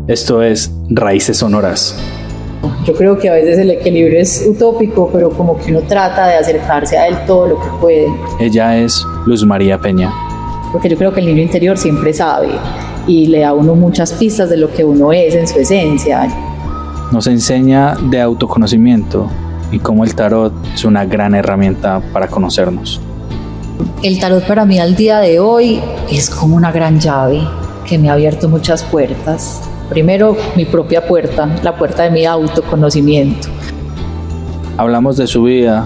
Esto es Raíces Sonoras. Yo creo que a veces el equilibrio es utópico, pero como que uno trata de acercarse a él todo lo que puede. Ella es Luz María Peña. Porque yo creo que el niño interior siempre sabe y le da a uno muchas pistas de lo que uno es en su esencia. Nos enseña de autoconocimiento y cómo el tarot es una gran herramienta para conocernos. El tarot para mí al día de hoy es como una gran llave que me ha abierto muchas puertas. Primero, mi propia puerta, la puerta de mi autoconocimiento. Hablamos de su vida,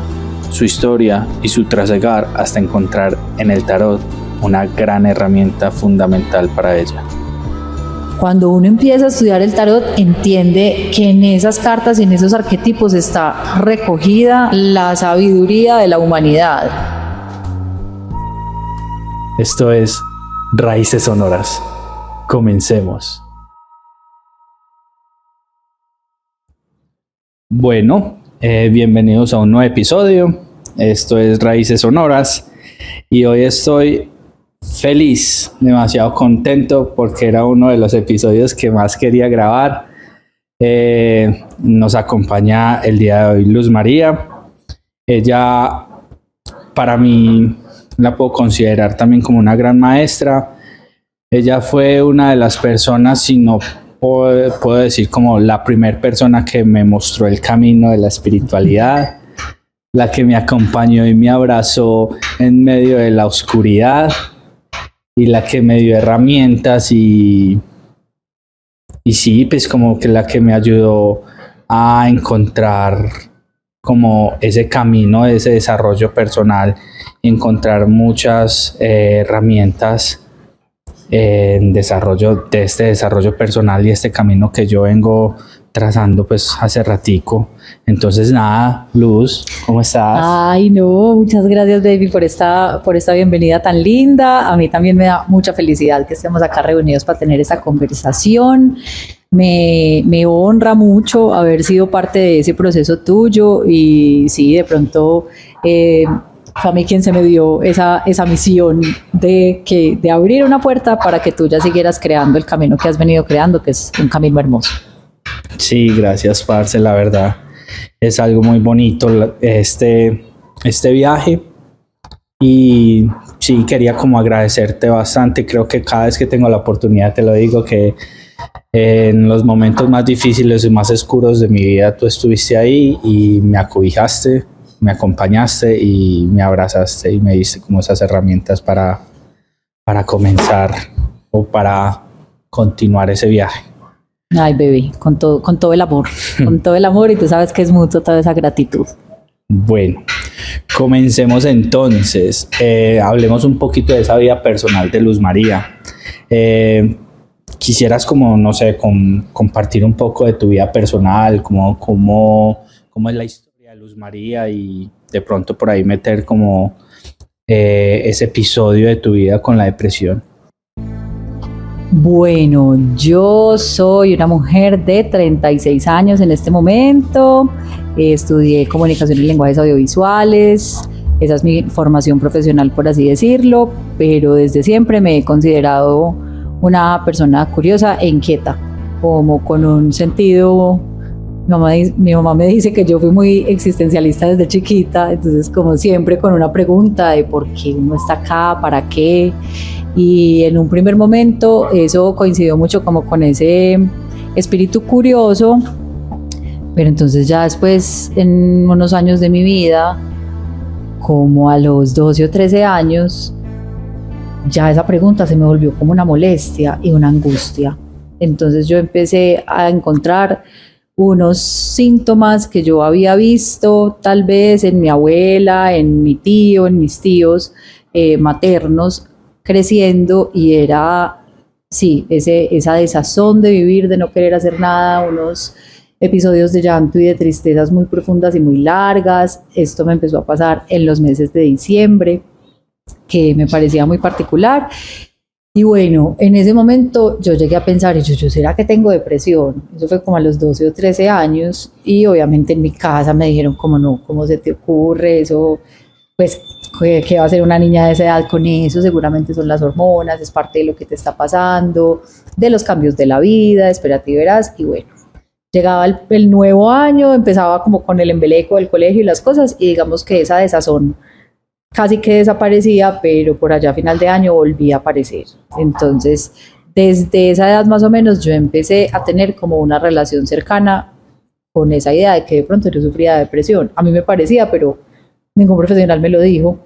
su historia y su trasegar hasta encontrar en el tarot una gran herramienta fundamental para ella. Cuando uno empieza a estudiar el tarot, entiende que en esas cartas y en esos arquetipos está recogida la sabiduría de la humanidad. Esto es Raíces Sonoras. Comencemos. Bueno, bienvenidos a un nuevo episodio. Esto es Raíces Sonoras y hoy estoy feliz, demasiado contento porque era uno de los episodios que más quería grabar. Nos acompaña el día de hoy Luz María. Ella, para mí, la puedo considerar también como una gran maestra. Ella fue una de las personas, si no puedo decir como la primera persona que me mostró el camino de la espiritualidad, la que me acompañó y me abrazó en medio de la oscuridad y la que me dio herramientas y sí, pues como que la que me ayudó a encontrar como ese camino, ese desarrollo personal, encontrar muchas herramientas en desarrollo de este desarrollo personal y este camino que yo vengo trazando pues hace ratico. Entonces nada, Luz, ¿cómo estás? Ay, no, muchas gracias, baby, por esta bienvenida tan linda. A mí también me da mucha felicidad que estemos acá reunidos para tener esta conversación. Me honra mucho haber sido parte de ese proceso tuyo y sí, de pronto fue a mí quien se me dio esa misión de abrir una puerta para que tú ya siguieras creando el camino que has venido creando, que es un camino hermoso. Sí, gracias, parce, la verdad es algo muy bonito este viaje y sí, quería como agradecerte bastante. Creo que cada vez que tengo la oportunidad te lo digo, que en los momentos más difíciles y más oscuros de mi vida tú estuviste ahí y me acobijaste, me acompañaste y me abrazaste y me diste como esas herramientas para comenzar o para continuar ese viaje. Ay, baby, con todo el amor, con todo el amor, y tú sabes que es mutuo toda esa gratitud. Bueno, comencemos entonces. Hablemos un poquito de esa vida personal de Luz María. Quisieras como, no sé, compartir un poco de tu vida personal, cómo es la historia de Luz María y de pronto por ahí meter como ese episodio de tu vida con la depresión. Bueno, yo soy una mujer de 36 años en este momento. Estudié comunicación y lenguajes audiovisuales. Esa es mi formación profesional, por así decirlo, pero desde siempre me he considerado una persona curiosa e inquieta, como con un sentido. Mi mamá me dice que yo fui muy existencialista desde chiquita, entonces como siempre con una pregunta de por qué uno está acá, para qué. Y en un primer momento eso coincidió mucho como con ese espíritu curioso, pero entonces ya después, en unos años de mi vida, como a los 12 o 13 años, ya esa pregunta se me volvió como una molestia y una angustia. Entonces yo empecé a encontrar unos síntomas que yo había visto tal vez en mi abuela, en mi tío, en mis tíos maternos creciendo, y era, sí, esa desazón de vivir, de no querer hacer nada, unos episodios de llanto y de tristezas muy profundas y muy largas. Esto me empezó a pasar en los meses de diciembre, que me parecía muy particular. Y bueno, en ese momento yo llegué a pensar, yo ¿será que tengo depresión? Eso fue como a los 12 o 13 años, y obviamente en mi casa me dijeron como no, ¿cómo se te ocurre? Eso pues, ¿qué va a hacer una niña de esa edad con eso? Seguramente son las hormonas, es parte de lo que te está pasando, de los cambios de la vida, espérate y verás, y bueno. Llegaba el nuevo año, empezaba como con el embeleco del colegio y las cosas, y digamos que esa desazón casi que desaparecía, pero por allá a final de año volvía a aparecer. Entonces, desde esa edad más o menos, yo empecé a tener como una relación cercana con esa idea de que de pronto yo sufría de depresión. A mí me parecía, pero ningún profesional me lo dijo.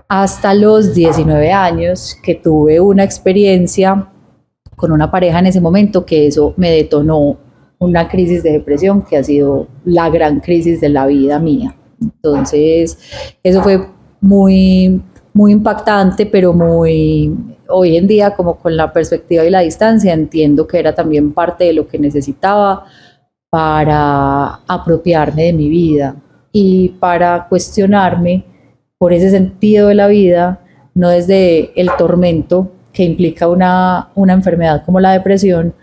Hasta los 19 años que tuve una experiencia con una pareja en ese momento, que eso me detonó una crisis de depresión que ha sido la gran crisis de la vida mía. Entonces, eso fue muy, muy impactante, pero muy, hoy en día, como con la perspectiva y la distancia, entiendo que era también parte de lo que necesitaba para apropiarme de mi vida y para cuestionarme por ese sentido de la vida, no desde el tormento que implica una enfermedad como la depresión,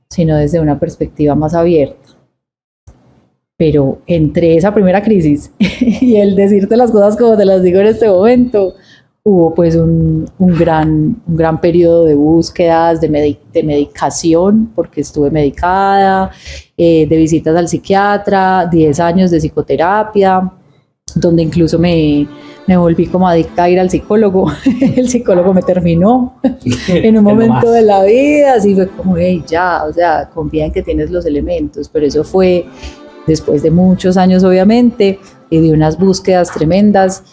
sino desde una perspectiva más abierta. Pero entre esa primera crisis y el decirte las cosas como te las digo en este momento, hubo pues un gran periodo de búsquedas, de medicación, porque estuve medicada, de visitas al psiquiatra, 10 años de psicoterapia, donde incluso me volví como adicta a ir al psicólogo. El psicólogo me terminó en un momento de la vida, así fue como, hey, ya, o sea, confía en que tienes los elementos, pero eso fue después de muchos años, obviamente, y de unas búsquedas tremendas,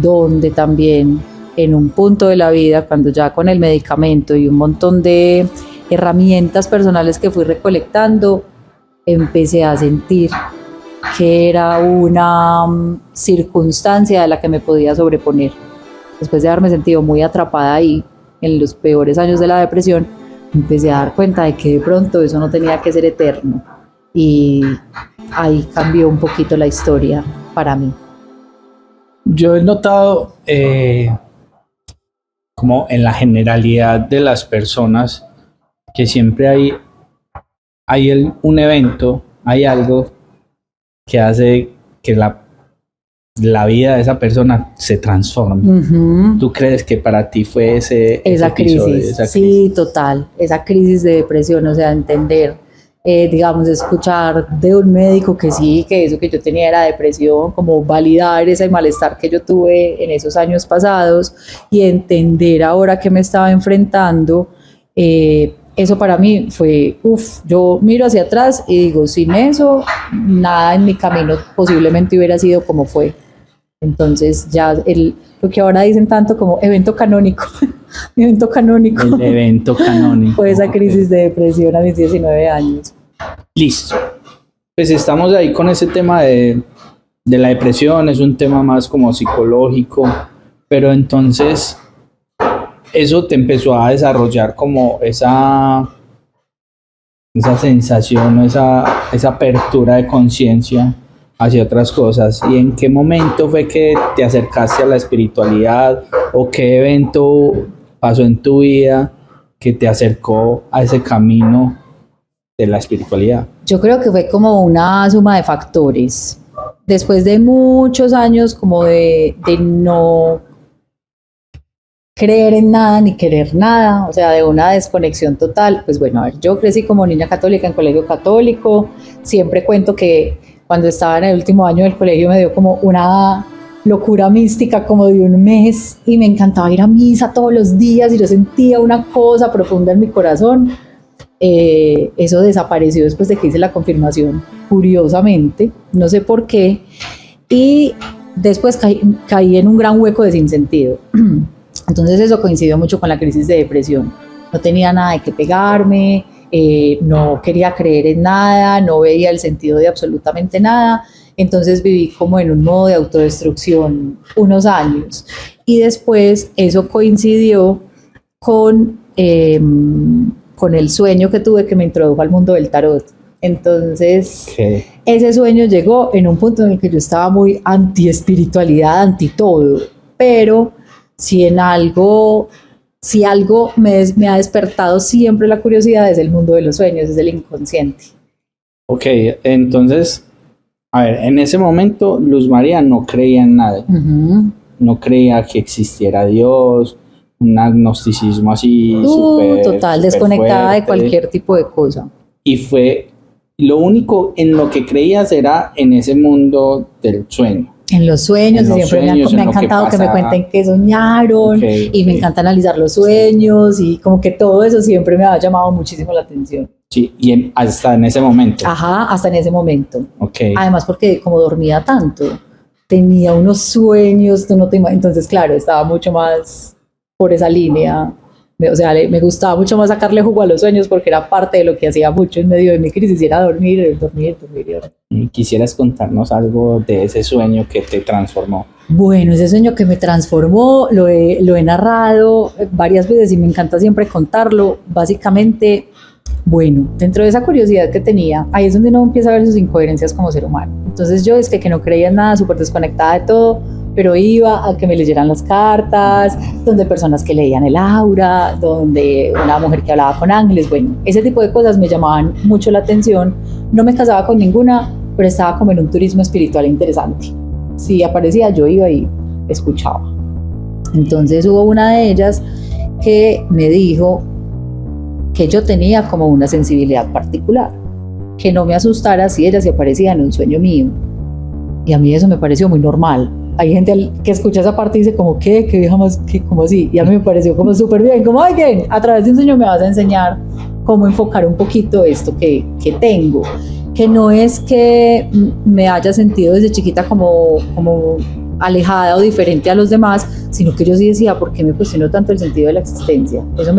donde también en un punto de la vida, cuando ya con el medicamento y un montón de herramientas personales que fui recolectando, empecé a sentir que era una circunstancia de la que me podía sobreponer. Después de haberme sentido muy atrapada ahí, en los peores años de la depresión, empecé a dar cuenta de que de pronto eso no tenía que ser eterno. Y ahí cambió un poquito la historia para mí. Yo he notado como en la generalidad de las personas que siempre hay un evento, hay algo que hace que la vida de esa persona se transforme. Uh-huh. ¿Tú crees que para ti fue esa episodio, crisis? esa crisis? Sí, total, esa crisis de depresión, o sea, entender, digamos, escuchar de un médico que sí, que eso que yo tenía era depresión, como validar ese malestar que yo tuve en esos años pasados y entender ahora que me estaba enfrentando. Eso para mí fue, yo miro hacia atrás y digo, sin eso, nada en mi camino posiblemente hubiera sido como fue. Entonces ya lo que ahora dicen tanto como evento canónico, mi evento canónico. El evento canónico. Fue esa crisis de depresión a mis 19 años. Listo. Pues estamos ahí con ese tema de la depresión, es un tema más como psicológico, pero entonces eso te empezó a desarrollar como esa sensación, esa apertura de conciencia hacia otras cosas. ¿Y en qué momento fue que te acercaste a la espiritualidad o qué evento pasó en tu vida que te acercó a ese camino de la espiritualidad? Yo creo que fue como una suma de factores. Después de muchos años como de no creer en nada ni querer nada, o sea, de una desconexión total, pues bueno, a ver, yo crecí como niña católica en colegio católico, siempre cuento que cuando estaba en el último año del colegio me dio como una locura mística como de un mes y me encantaba ir a misa todos los días y yo sentía una cosa profunda en mi corazón. Eso desapareció después de que hice la confirmación, curiosamente, no sé por qué, y después caí en un gran hueco de sinsentido. Entonces eso coincidió mucho con la crisis de depresión. No tenía nada de qué pegarme, no quería creer en nada, no veía el sentido de absolutamente nada. Entonces viví como en un modo de autodestrucción unos años. Y después eso coincidió con el sueño que tuve que me introdujo al mundo del tarot. Entonces, ese sueño llegó en un punto en el que yo estaba muy anti-espiritualidad, anti-todo, pero si algo me ha despertado siempre la curiosidad es el mundo de los sueños, es el inconsciente. Ok, entonces A ver, en ese momento Luz María no creía en nada, no creía que existiera Dios, un agnosticismo así total, desconectada de cualquier tipo de cosa. Y fue lo único en lo que creías era en ese mundo del sueño. En los sueños, y siempre me ha encantado que me cuenten qué soñaron, y me encanta analizar los sueños, y como que todo eso siempre me ha llamado muchísimo la atención. Sí, y hasta en ese momento. Ajá, hasta en ese momento. Okay. Además porque como dormía tanto, tenía unos sueños, tú no te imaginas, entonces claro, estaba mucho más por esa línea. O sea, me gustaba mucho más sacarle jugo a los sueños porque era parte de lo que hacía mucho en medio de mi crisis, era dormir. ¿Quisieras contarnos algo de ese sueño que te transformó? Bueno, ese sueño que me transformó lo he narrado varias veces y me encanta siempre contarlo. Básicamente, bueno, dentro de esa curiosidad que tenía, ahí es donde uno empieza a ver sus incoherencias como ser humano. Entonces yo es que no creía en nada, súper desconectada de todo, pero iba a que me leyeran las cartas, donde personas que leían el aura, donde una mujer que hablaba con ángeles, bueno, ese tipo de cosas me llamaban mucho la atención. No me casaba con ninguna, pero estaba como en un turismo espiritual interesante. Si aparecía, yo iba y escuchaba. Entonces hubo una de ellas que me dijo que yo tenía como una sensibilidad particular, que no me asustara si ella se aparecía en un sueño mío. Y a mí eso me pareció muy normal. Hay gente que escucha esa parte y dice como, ¿qué vieja más? ¿Cómo así? Y a mí me pareció como súper bien, como, oye, a través de un sueño me vas a enseñar cómo enfocar un poquito esto que tengo. Que no es que me haya sentido desde chiquita como alejada o diferente a los demás, sino que yo sí decía, ¿por qué me cuestiono tanto el sentido de la existencia? Eso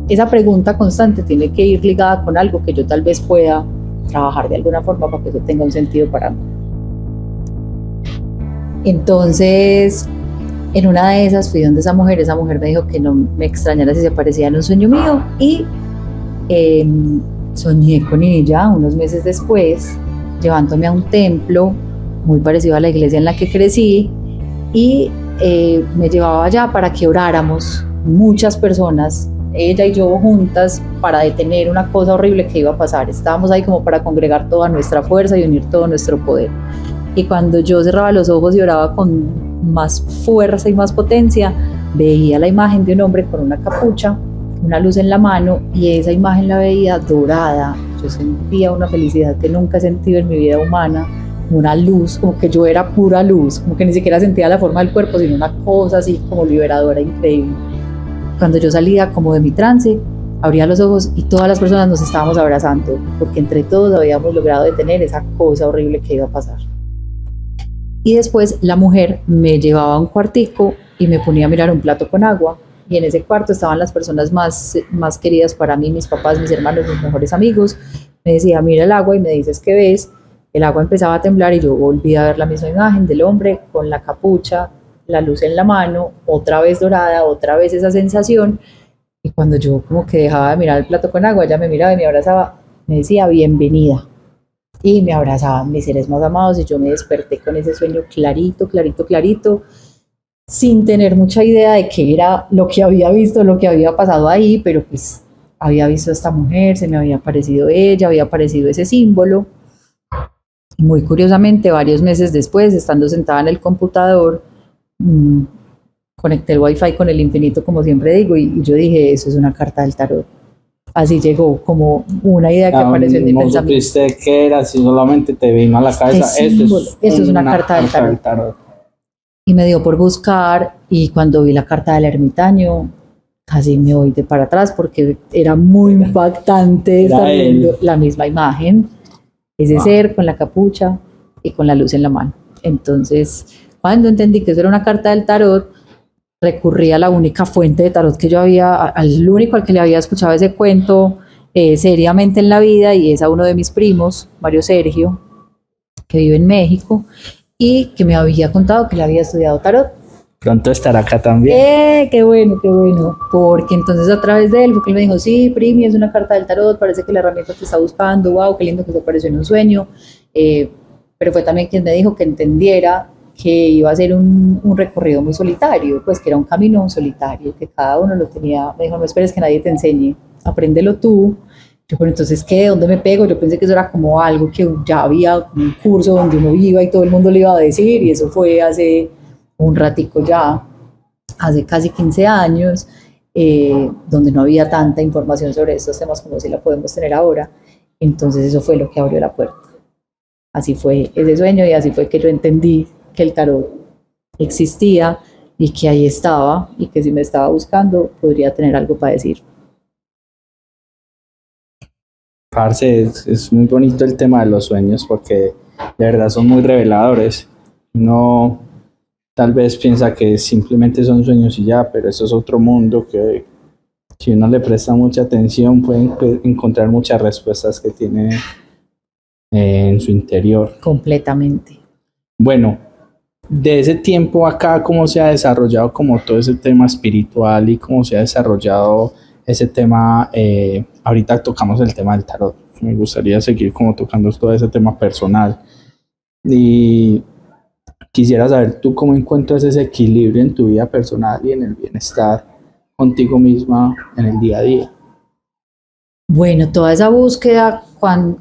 esa pregunta constante tiene que ir ligada con algo que yo tal vez pueda trabajar de alguna forma para que eso tenga un sentido para mí. Entonces, en una de esas fui donde esa mujer me dijo que no me extrañara si se aparecía en un sueño mío y soñé con ella unos meses después, llevándome a un templo muy parecido a la iglesia en la que crecí y me llevaba allá para que oráramos muchas personas, ella y yo juntas, para detener una cosa horrible que iba a pasar. Estábamos ahí como para congregar toda nuestra fuerza y unir todo nuestro poder. Y cuando yo cerraba los ojos y oraba con más fuerza y más potencia, veía la imagen de un hombre con una capucha, una luz en la mano, y esa imagen la veía dorada. Yo sentía una felicidad que nunca he sentido en mi vida humana, una luz, como que yo era pura luz, como que ni siquiera sentía la forma del cuerpo, sino una cosa así como liberadora, increíble. Cuando yo salía como de mi trance, abría los ojos y todas las personas nos estábamos abrazando, porque entre todos habíamos logrado detener esa cosa horrible que iba a pasar. Y después la mujer me llevaba a un cuartico y me ponía a mirar un plato con agua, y en ese cuarto estaban las personas más queridas para mí, mis papás, mis hermanos, mis mejores amigos. Me decía, mira el agua y me dices qué ves. El agua empezaba a temblar y yo volví a ver la misma imagen del hombre con la capucha, la luz en la mano, otra vez dorada, otra vez esa sensación. Y cuando yo como que dejaba de mirar el plato con agua, ella me miraba y me abrazaba, me decía bienvenida. Y me abrazaban mis seres más amados y yo me desperté con ese sueño clarito, sin tener mucha idea de qué era lo que había visto, lo que había pasado ahí, pero pues había visto a esta mujer, se me había aparecido ella, había aparecido ese símbolo. Y muy curiosamente, varios meses después, estando sentada en el computador, conecté el wifi con el infinito, como siempre digo, y yo dije, eso es una carta del tarot. Así llegó como una idea que apareció en mi pensamiento. No supiste qué era, si solamente te vino a la cabeza, esto es una carta del tarot. Y me dio por buscar, y cuando vi la carta del ermitaño, casi me voy de para atrás porque era muy impactante estar viendo la misma imagen, ese ser con la capucha y con la luz en la mano. Entonces, cuando entendí que eso era una carta del tarot, recurrí a la única fuente de tarot que yo al único al que le había escuchado ese cuento seriamente en la vida, y es a uno de mis primos, Mario Sergio, que vive en México y que me había contado que le había estudiado tarot. Pronto estará acá también. Qué bueno, porque entonces a través de él fue que él me dijo, sí, Primi, es una carta del tarot, parece que la herramienta te está buscando, wow, qué lindo que te apareció en un sueño, pero fue también quien me dijo que entendiera que iba a ser un recorrido muy solitario, pues que era un camino solitario, que cada uno lo tenía. Me dijo, no esperes que nadie te enseñe, apréndelo tú, Yo, pero entonces, ¿qué? ¿Dónde me pego? Yo pensé que eso era como algo que ya había, como un curso donde uno iba y todo el mundo le iba a decir, y eso fue hace un ratico ya, hace casi 15 años, donde no había tanta información sobre estos temas como si la podemos tener ahora. Entonces eso fue lo que abrió la puerta. Así fue ese sueño y así fue que yo entendí que el tarot existía y que ahí estaba y que si me estaba buscando podría tener algo para decir. Parce, es muy bonito el tema de los sueños porque de verdad son muy reveladores. Uno tal vez piensa que simplemente son sueños y ya, pero eso es otro mundo que si uno le presta mucha atención puede encontrar muchas respuestas que tiene en su interior. Completamente. Bueno, de ese tiempo acá, ¿cómo se ha desarrollado como todo ese tema espiritual y cómo se ha desarrollado ese tema? Ahorita tocamos el tema del tarot. Me gustaría seguir como tocando todo ese tema personal. Y quisiera saber tú cómo encuentras ese equilibrio en tu vida personal y en el bienestar contigo misma en el día a día. Bueno, toda esa búsqueda,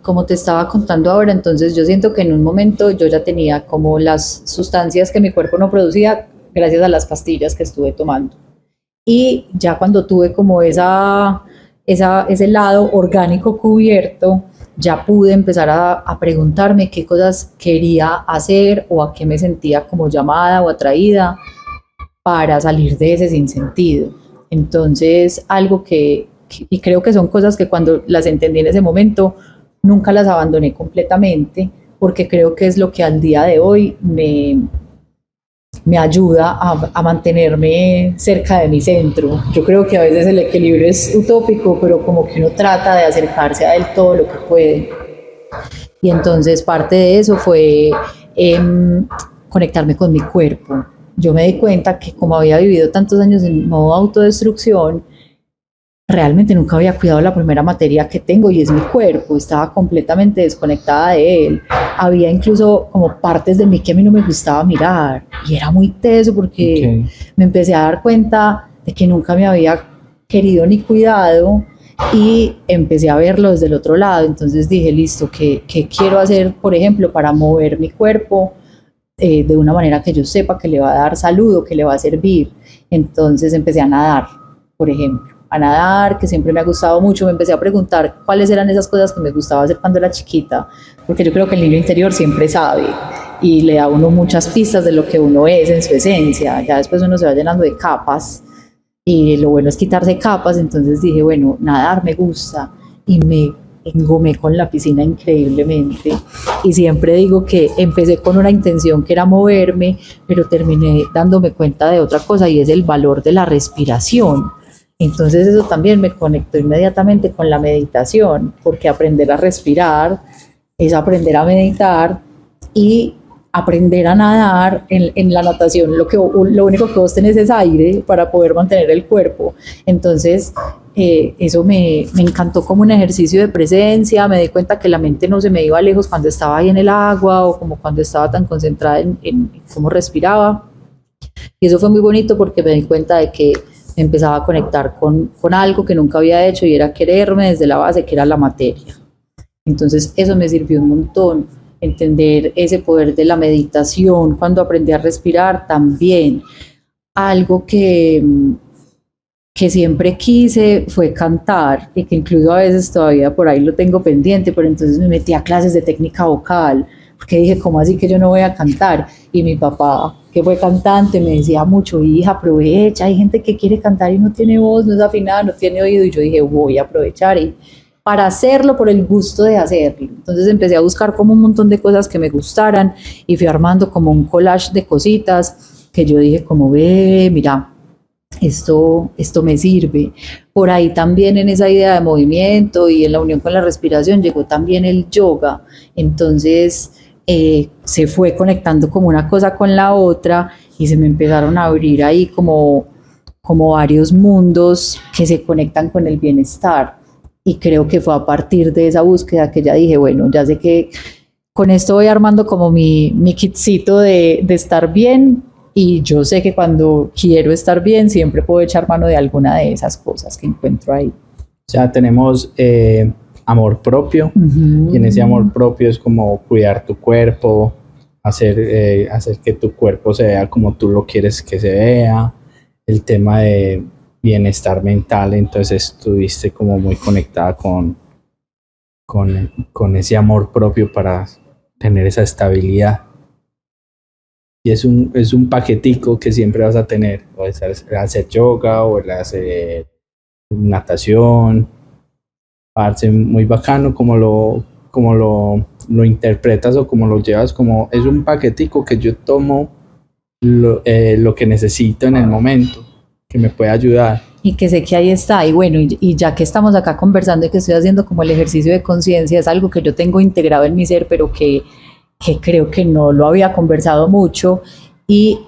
como te estaba contando ahora, entonces yo siento que en un momento yo ya tenía como las sustancias que mi cuerpo no producía gracias a las pastillas que estuve tomando. Y ya cuando tuve como ese lado orgánico cubierto, ya pude empezar a preguntarme qué cosas quería hacer o a qué me sentía como llamada o atraída para salir de ese sinsentido. Entonces, algo y creo que son cosas que cuando las entendí en ese momento, nunca las abandoné completamente, porque creo que es lo que al día de hoy me ayuda a mantenerme cerca de mi centro. Yo creo que a veces el equilibrio es utópico, pero como que uno trata de acercarse a él todo lo que puede. Y entonces parte de eso fue conectarme con mi cuerpo. Yo me di cuenta que como había vivido tantos años en modo autodestrucción, realmente nunca había cuidado la primera materia que tengo y es mi cuerpo. Estaba completamente desconectada de él. Había incluso como partes de mí que a mí no me gustaba mirar y era muy teso porque me empecé a dar cuenta de que nunca me había querido ni cuidado y empecé a verlo desde el otro lado. Entonces dije, listo, ¿qué quiero hacer, por ejemplo, para mover mi cuerpo de una manera que yo sepa que le va a dar salud o que le va a servir? Entonces empecé a nadar, por ejemplo. A nadar, que siempre me ha gustado mucho. Me empecé a preguntar cuáles eran esas cosas que me gustaba hacer cuando era chiquita, porque yo creo que el niño interior siempre sabe y le da a uno muchas pistas de lo que uno es en su esencia. Ya después uno se va llenando de capas y lo bueno es quitarse capas. Entonces dije, bueno, nadar me gusta y me engomé con la piscina increíblemente. Y siempre digo que empecé con una intención que era moverme, pero terminé dándome cuenta de otra cosa y es el valor de la respiración. Entonces eso también me conectó inmediatamente con la meditación, porque aprender a respirar es aprender a meditar y aprender a nadar. En la natación lo único que vos tenés es aire para poder mantener el cuerpo. Entonces eso me encantó como un ejercicio de presencia. Me di cuenta que la mente no se me iba lejos cuando estaba ahí en el agua o como cuando estaba tan concentrada en cómo respiraba. Y eso fue muy bonito porque me di cuenta de que empezaba a conectar con algo que nunca había hecho y era quererme desde la base, que era la materia. Entonces eso me sirvió un montón, entender ese poder de la meditación. Cuando aprendí a respirar también, algo que siempre quise fue cantar y que incluso a veces todavía por ahí lo tengo pendiente, pero entonces me metí a clases de técnica vocal, porque dije, ¿cómo así que yo no voy a cantar? Y mi papá, que fue cantante, me decía mucho, hija, aprovecha, hay gente que quiere cantar y no tiene voz, no es afinada, no tiene oído. Y yo dije, voy a aprovechar para hacerlo por el gusto de hacerlo. Entonces empecé a buscar como un montón de cosas que me gustaran y fui armando como un collage de cositas que yo dije como, mira, esto me sirve. Por ahí también en esa idea de movimiento y en la unión con la respiración llegó también el yoga. Entonces se fue conectando como una cosa con la otra y se me empezaron a abrir ahí como varios mundos que se conectan con el bienestar. Y creo que fue a partir de esa búsqueda que ya dije, bueno, ya sé que con esto voy armando como mi kitcito de estar bien, y yo sé que cuando quiero estar bien siempre puedo echar mano de alguna de esas cosas que encuentro ahí. O sea, tenemos amor propio, y en ese amor propio es como cuidar tu cuerpo, hacer que tu cuerpo se vea como tú lo quieres que se vea, el tema de bienestar mental. Entonces estuviste como muy conectada con ese amor propio para tener esa estabilidad. Y es un paquetico que siempre vas a tener, o el hacer yoga, o el hacer natación. Parece muy bacano como lo interpretas o como lo llevas, como es un paquetico que yo tomo lo que necesito en el momento, que me puede ayudar. Y que sé que ahí está. Y bueno, y ya que estamos acá conversando y que estoy haciendo como el ejercicio de conciencia, es algo que yo tengo integrado en mi ser, pero que creo que no lo había conversado mucho. Y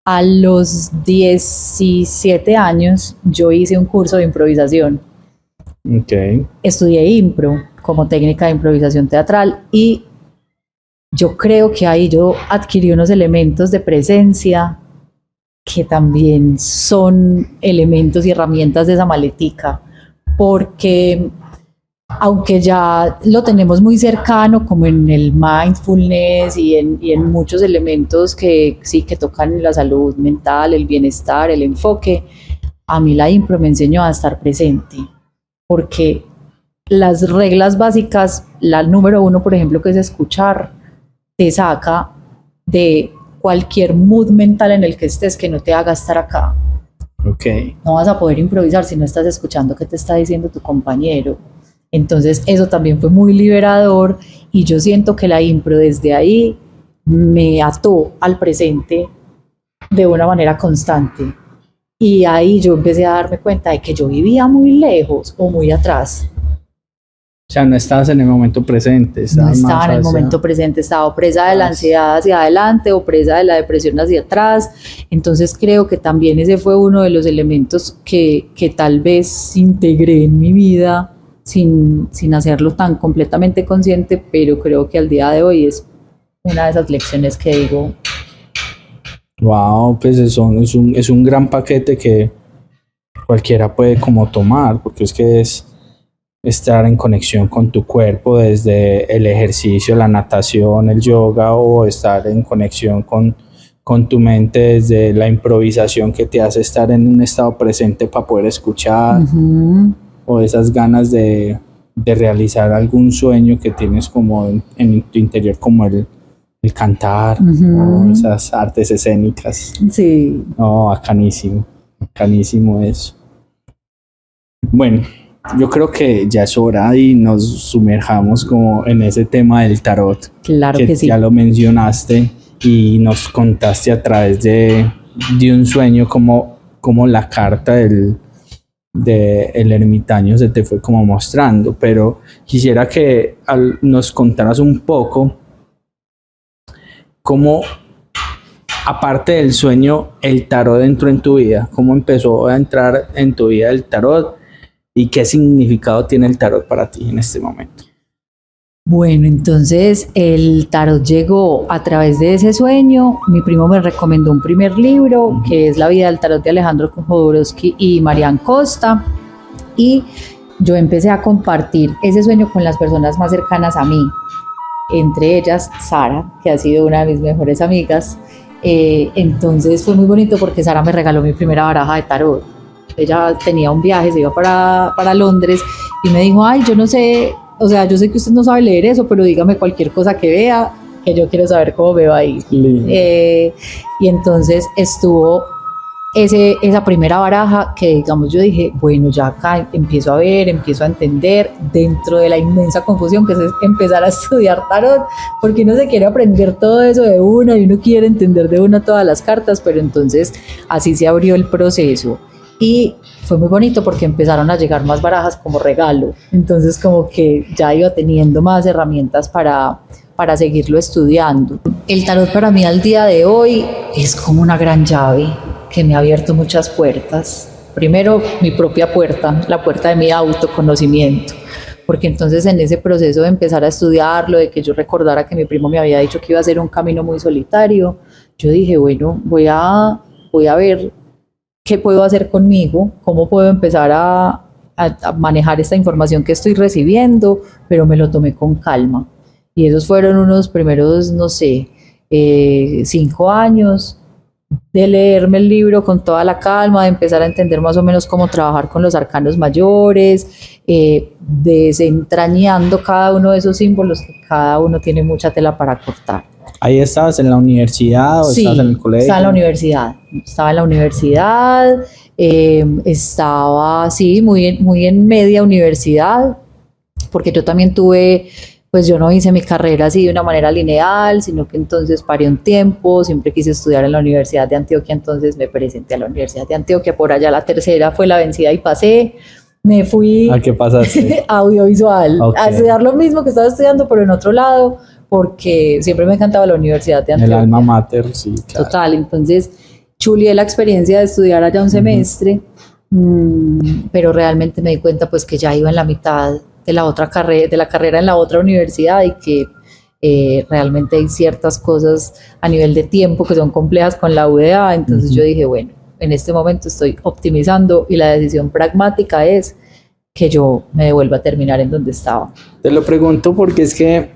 a los 17 años yo hice un curso de improvisación. Okay. Estudié impro como técnica de improvisación teatral, y yo creo que ahí yo adquirí unos elementos de presencia que también son elementos y herramientas de esa maletica, porque aunque ya lo tenemos muy cercano como en el mindfulness y en muchos elementos que sí que tocan la salud mental, el bienestar, el enfoque, a mí la impro me enseñó a estar presente, porque las reglas básicas, la número 1, por ejemplo, que es escuchar, te saca de cualquier mood mental en el que estés que no te haga estar acá. Okay. No vas a poder improvisar si no estás escuchando qué te está diciendo tu compañero. Entonces eso también fue muy liberador, y yo siento que la impro desde ahí me ató al presente de una manera constante. Y ahí yo empecé a darme cuenta de que yo vivía muy lejos o muy atrás. O sea, no estabas en el momento presente. No estaba en el momento presente, estaba presa de la ansiedad hacia adelante o presa de la depresión hacia atrás. Entonces creo que también ese fue uno de los elementos que tal vez integré en mi vida sin hacerlo tan completamente consciente, pero creo que al día de hoy es una de esas lecciones que digo. Wow, pues es un gran paquete que cualquiera puede como tomar, porque es que es estar en conexión con tu cuerpo desde el ejercicio, la natación, el yoga, o estar en conexión con tu mente desde la improvisación que te hace estar en un estado presente para poder escuchar, o esas ganas de realizar algún sueño que tienes como en tu interior, como el cantar, o esas artes escénicas. Sí. No, bacanísimo eso. Bueno, yo creo que ya es hora y nos sumerjamos como en ese tema del tarot. Claro que sí. Ya lo mencionaste y nos contaste a través de un sueño como la carta del ermitaño se te fue como mostrando, pero quisiera que nos contaras un poco cómo, aparte del sueño, el tarot entró en tu vida, cómo empezó a entrar en tu vida el tarot y qué significado tiene el tarot para ti en este momento. Bueno, entonces el tarot llegó a través de ese sueño. Mi primo me recomendó un primer libro, que es La vida del tarot de Alejandro Jodorowsky y Marian Costa, y yo empecé a compartir ese sueño con las personas más cercanas a mí, entre ellas Sara, que ha sido una de mis mejores amigas. Entonces fue muy bonito porque Sara me regaló mi primera baraja de tarot. Ella tenía un viaje, se iba para Londres, y me dijo, ay, yo no sé, o sea, yo sé que usted no sabe leer eso, pero dígame cualquier cosa que vea, que yo quiero saber cómo me va a ir. Y entonces estuvo esa primera baraja que, digamos, yo dije, bueno, ya acá empiezo a ver, empiezo a entender, dentro de la inmensa confusión que es empezar a estudiar tarot, porque uno se quiere aprender todo eso de una y uno quiere entender de una todas las cartas, pero entonces así se abrió el proceso. Y fue muy bonito porque empezaron a llegar más barajas como regalo. Entonces como que ya iba teniendo más herramientas para seguirlo estudiando. El tarot para mí al día de hoy es como una gran llave que me ha abierto muchas puertas. Primero, mi propia puerta, la puerta de mi autoconocimiento. Porque entonces en ese proceso de empezar a estudiarlo, de que yo recordara que mi primo me había dicho que iba a ser un camino muy solitario, yo dije, bueno, voy a ver qué puedo hacer conmigo, cómo puedo empezar a a manejar esta información que estoy recibiendo, pero me lo tomé con calma. Y esos fueron unos primeros, no sé, 5 años de leerme el libro con toda la calma, de empezar a entender más o menos cómo trabajar con los arcanos mayores, desentrañando cada uno de esos símbolos, que cada uno tiene mucha tela para cortar. ¿Ahí estabas en la universidad o Sí, estabas en el colegio? estaba en la universidad. Estaba en la universidad, estaba, sí, muy en media universidad, porque yo también tuve, pues yo no hice mi carrera así de una manera lineal, sino que entonces paré un tiempo, siempre quise estudiar en la Universidad de Antioquia, entonces me presenté a la Universidad de Antioquia, por allá la tercera fue la vencida y pasé. Me fui ¿A qué pasaste? a audiovisual, Okay. a estudiar lo mismo que estaba estudiando, pero en otro lado, porque siempre me encantaba la Universidad de Antioquia. El alma mater, sí, claro. Total, entonces chuleé la experiencia de estudiar allá un semestre, pero realmente me di cuenta pues que ya iba en la mitad de la otra carrera, de la carrera en la otra universidad, y que realmente hay ciertas cosas a nivel de tiempo que son complejas con la UDA. Entonces yo dije, bueno, en este momento estoy optimizando y la decisión pragmática es que yo me devuelva a terminar en donde estaba. Te lo pregunto porque es que,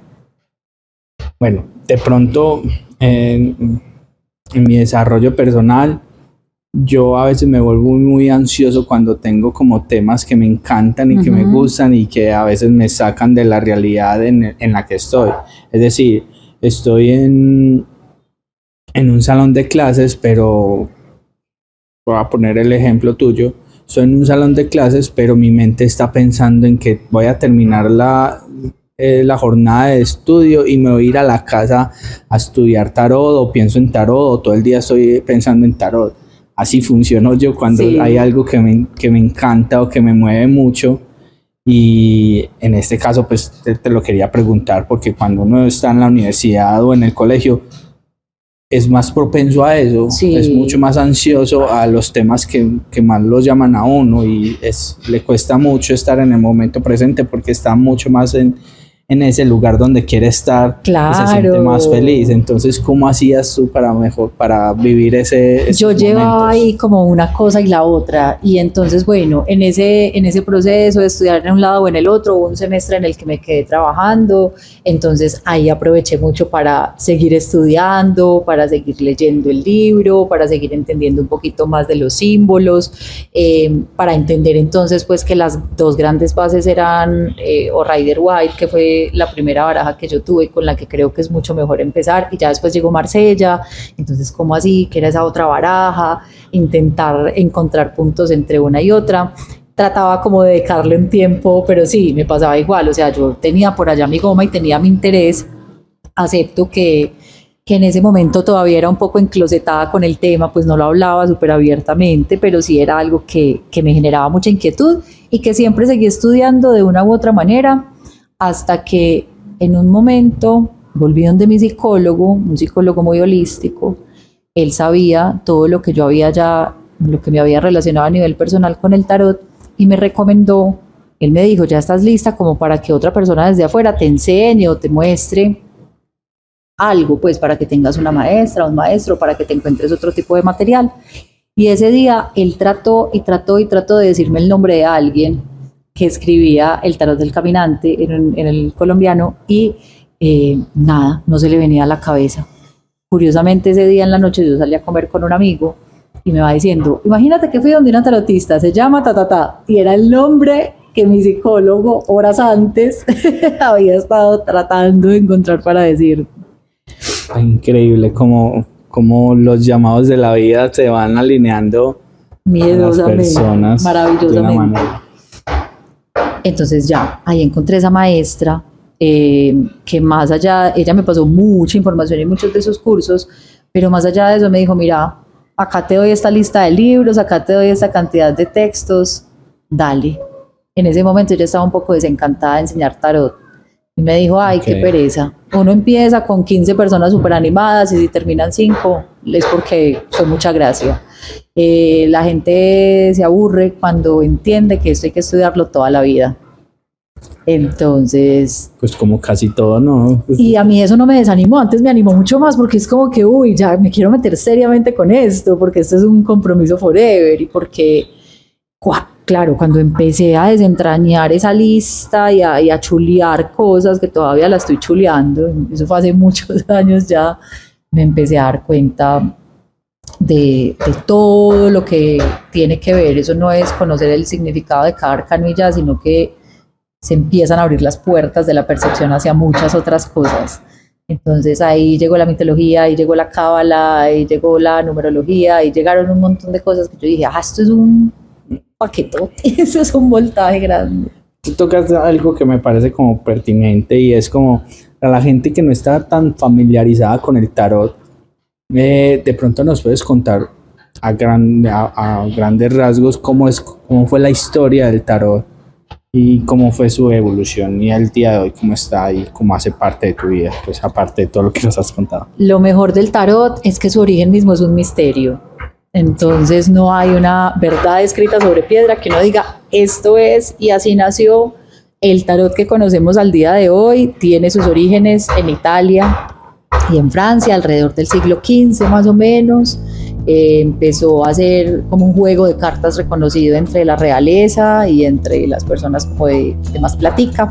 bueno, de pronto en mi desarrollo personal, yo a veces me vuelvo muy ansioso cuando tengo como temas que me encantan y que me gustan y que a veces me sacan de la realidad en la que estoy. Es decir, estoy en un salón de clases, pero voy a poner el ejemplo tuyo. Estoy en un salón de clases, pero mi mente está pensando en que voy a terminar la jornada de estudio y me voy a ir a la casa a estudiar tarot, o pienso en tarot, o todo el día estoy pensando en tarot. Así funciono yo cuando hay algo que me encanta o que me mueve mucho. Y en este caso pues te lo quería preguntar, porque cuando uno está en la universidad o en el colegio es más propenso a eso, es mucho más ansioso a los temas que más los llaman a uno, y le cuesta mucho estar en el momento presente porque está mucho más en ese lugar donde quiere estar, claro, y se siente más feliz. Entonces, ¿cómo hacías tú para vivir esos Yo llevaba momentos? ahí como una cosa y la otra, y entonces, bueno, en ese proceso de estudiar en un lado o en el otro, hubo un semestre en el que me quedé trabajando, entonces ahí aproveché mucho para seguir estudiando, para seguir leyendo el libro, para seguir entendiendo un poquito más de los símbolos, para entender entonces pues que las dos grandes bases eran o Rider White, que fue la primera baraja que yo tuve, con la que creo que es mucho mejor empezar, y ya después llegó Marsella. Entonces, ¿cómo así? Que era esa otra baraja, intentar encontrar puntos entre una y otra. Trataba como de dedicarle un tiempo, pero sí, me pasaba igual, o sea, yo tenía por allá mi goma y tenía mi interés. Acepto que en ese momento todavía era un poco enclosetada con el tema, pues no lo hablaba súper abiertamente, pero sí era algo que me generaba mucha inquietud y que siempre seguí estudiando de una u otra manera, hasta que en un momento volví donde mi psicólogo, un psicólogo muy holístico. Él sabía todo lo que yo había lo que me había relacionado a nivel personal con el tarot, y me recomendó, él me dijo, ya estás lista como para que otra persona desde afuera te enseñe o te muestre algo, pues para que tengas una maestra, un maestro, para que te encuentres otro tipo de material. Y ese día él trató de decirme el nombre de alguien que escribía el tarot del caminante en el colombiano, y nada, no se le venía a la cabeza. Curiosamente, ese día en la noche yo salí a comer con un amigo y me va diciendo, imagínate que fui donde una tarotista, se llama y era el nombre que mi psicólogo horas antes había estado tratando de encontrar para decir. Increíble como los llamados de la vida se van alineando miedosamente, a las personas, maravillosamente. Entonces ya, ahí encontré esa maestra, que más allá, ella me pasó mucha información en muchos de sus cursos, pero más allá de eso me dijo, mira, acá te doy esta lista de libros, acá te doy esta cantidad de textos, dale. En ese momento yo estaba un poco desencantada de enseñar tarot, y me dijo, ay, qué pereza, uno empieza con 15 personas súper animadas y si terminan 5 es porque fue mucha gracia. La gente se aburre cuando entiende que esto hay que estudiarlo toda la vida. Entonces, pues como casi todo, ¿no? Y a mí eso no me desanimó, antes me animó mucho más, porque es como que, uy, ya me quiero meter seriamente con esto, porque esto es un compromiso forever, y porque claro, cuando empecé a desentrañar esa lista y a chulear cosas que todavía la estoy chuleando, eso fue hace muchos años ya, me empecé a dar cuenta de todo lo que tiene que ver. Eso no es conocer el significado de cada arcano y ya, sino que se empiezan a abrir las puertas de la percepción hacia muchas otras cosas. Entonces ahí llegó la mitología, ahí llegó la cábala, ahí llegó la numerología, ahí llegaron un montón de cosas que yo dije, esto es un paquetote, eso es un voltaje grande. Tú tocas algo que me parece como pertinente y es como a la gente que no está tan familiarizada con el tarot, de pronto nos puedes contar a grandes rasgos cómo fue la historia del tarot y cómo fue su evolución y el día de hoy cómo está y cómo hace parte de tu vida, pues aparte de todo lo que nos has contado. Lo mejor del tarot es que su origen mismo es un misterio. Entonces no hay una verdad escrita sobre piedra que uno diga esto es y así nació. El tarot que conocemos al día de hoy tiene sus orígenes en Italia y en Francia alrededor del siglo XV más o menos. Empezó a ser como un juego de cartas reconocido entre la realeza y entre las personas como de más platica,